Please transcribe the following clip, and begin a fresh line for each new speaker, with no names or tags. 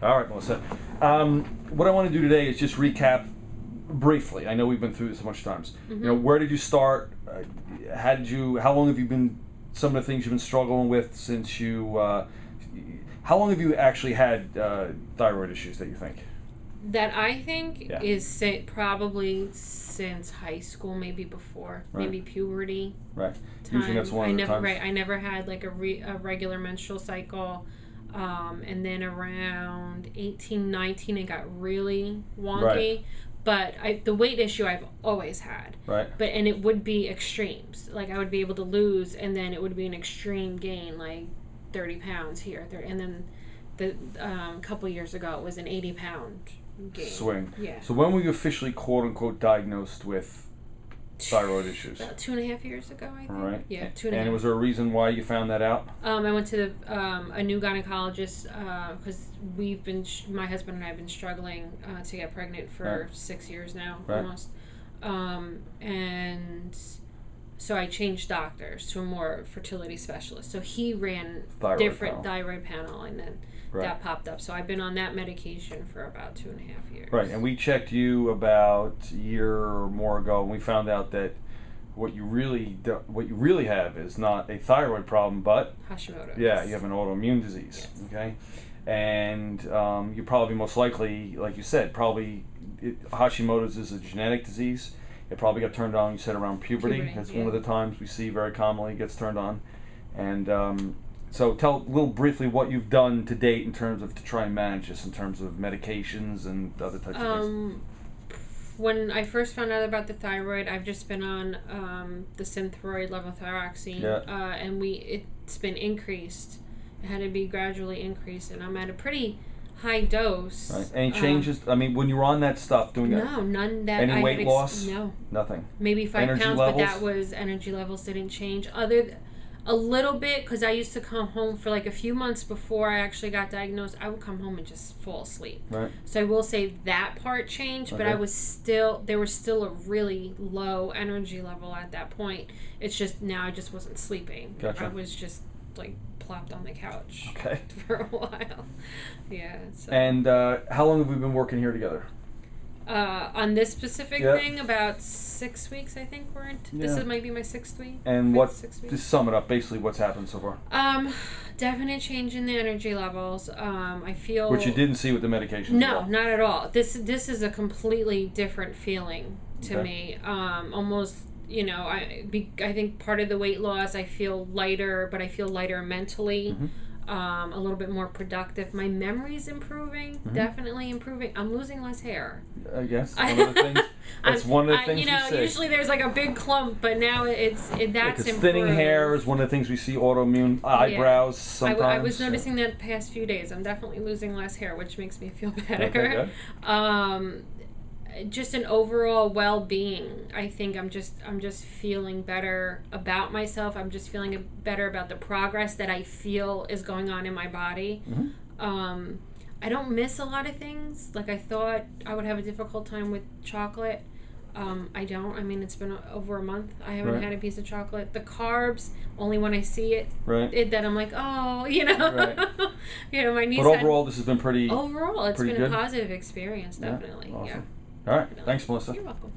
All right, Melissa. What I want to do today is just recap briefly. I know we've been through this a bunch of times. You know, where did you start? How long have you been? Some of the things you've been struggling with since you. How long have you actually had thyroid issues that you think?
That I think is probably since high school, maybe before, maybe puberty.
Right.
Time.
Usually that's one of the times.
Right. I never had like a regular menstrual cycle. And then around 18, 19, it got really wonky.
Right.
But the weight issue I've always had.
Right.
And it would be extremes. Like I would be able to lose, and then it would be an extreme gain, like 30 pounds here. And then the couple years ago, it was an 80-pound gain.
Swing.
Yeah.
So when were you officially, quote unquote, diagnosed with thyroid issues?
About 2.5 years ago, I think.
All right.
Yeah, 2.5.
And was there a reason why you found that out?
I went to a new gynecologist because my husband and I have been struggling to get pregnant for 6 years now, almost. And so I changed doctors to a more fertility specialist. So he ran different thyroid panel, and then that popped up. So I've been on that medication for about 2.5 years.
Right, and we checked you about a year or more ago, and we found out that what you really have is not a thyroid problem, but
Hashimotos.
Yeah, you have an autoimmune disease. Yes. Okay, and you probably most likely, like you said, Hashimotos is a genetic disease. It probably got turned on, you said, around puberty. That's one of the times we see very commonly it gets turned on. And so tell a little briefly what you've done to date in terms of to try and manage this, in terms of medications and other types of things.
When I first found out about the thyroid, I've just been on the Synthroid levothyroxine, and it's been increased. It had to be gradually increased, and I'm at a pretty high dose. Right.
Any changes? I mean, when you were on that stuff, doing
no, none that.
Any weight loss?
No,
nothing.
Maybe 5
energy
pounds,
levels?
But that was energy levels didn't change. A little bit, because I used to come home for like a few months before I actually got diagnosed. I would come home and just fall asleep.
Right.
So I will say that part changed, but there was still a really low energy level at that point. It's just now I just wasn't sleeping.
Gotcha.
I was just like plopped on the couch.
Okay.
For a while. Yeah. So.
And how long have we been working here together?
On this specific thing, about 6 weeks, I think we're in. This might be my 6th week.
And just sum it up, basically what's happened so far?
Definite change in the energy levels. I feel...
Which you didn't see with the medication?
No, not at all. This is a completely different feeling to me. Almost, I think part of the weight loss, I feel lighter, but I feel lighter mentally. A little bit more productive. My memory's improving, definitely improving. I'm losing less hair.
Yes, one of the things. That's one of the things we see.
Usually there's like a big clump, but now that's improved.
Thinning hair is one of the things we see. Autoimmune eyebrows sometimes.
I was noticing that the past few days. I'm definitely losing less hair, which makes me feel better.
Okay, good.
Just an overall well-being. I think I'm just feeling better about myself. I'm just feeling better about the progress that I feel is going on in my body. I don't miss a lot of things. Like I thought I would have a difficult time with chocolate. I don't. I mean, it's been over a month. I haven't had a piece of chocolate. The carbs, only when I see it, that I'm like, oh, my niece.
But overall, this has been pretty.
Overall, it's been
good.
a positive experience, definitely.
Awesome. All right. Thanks, Melissa.
You're welcome.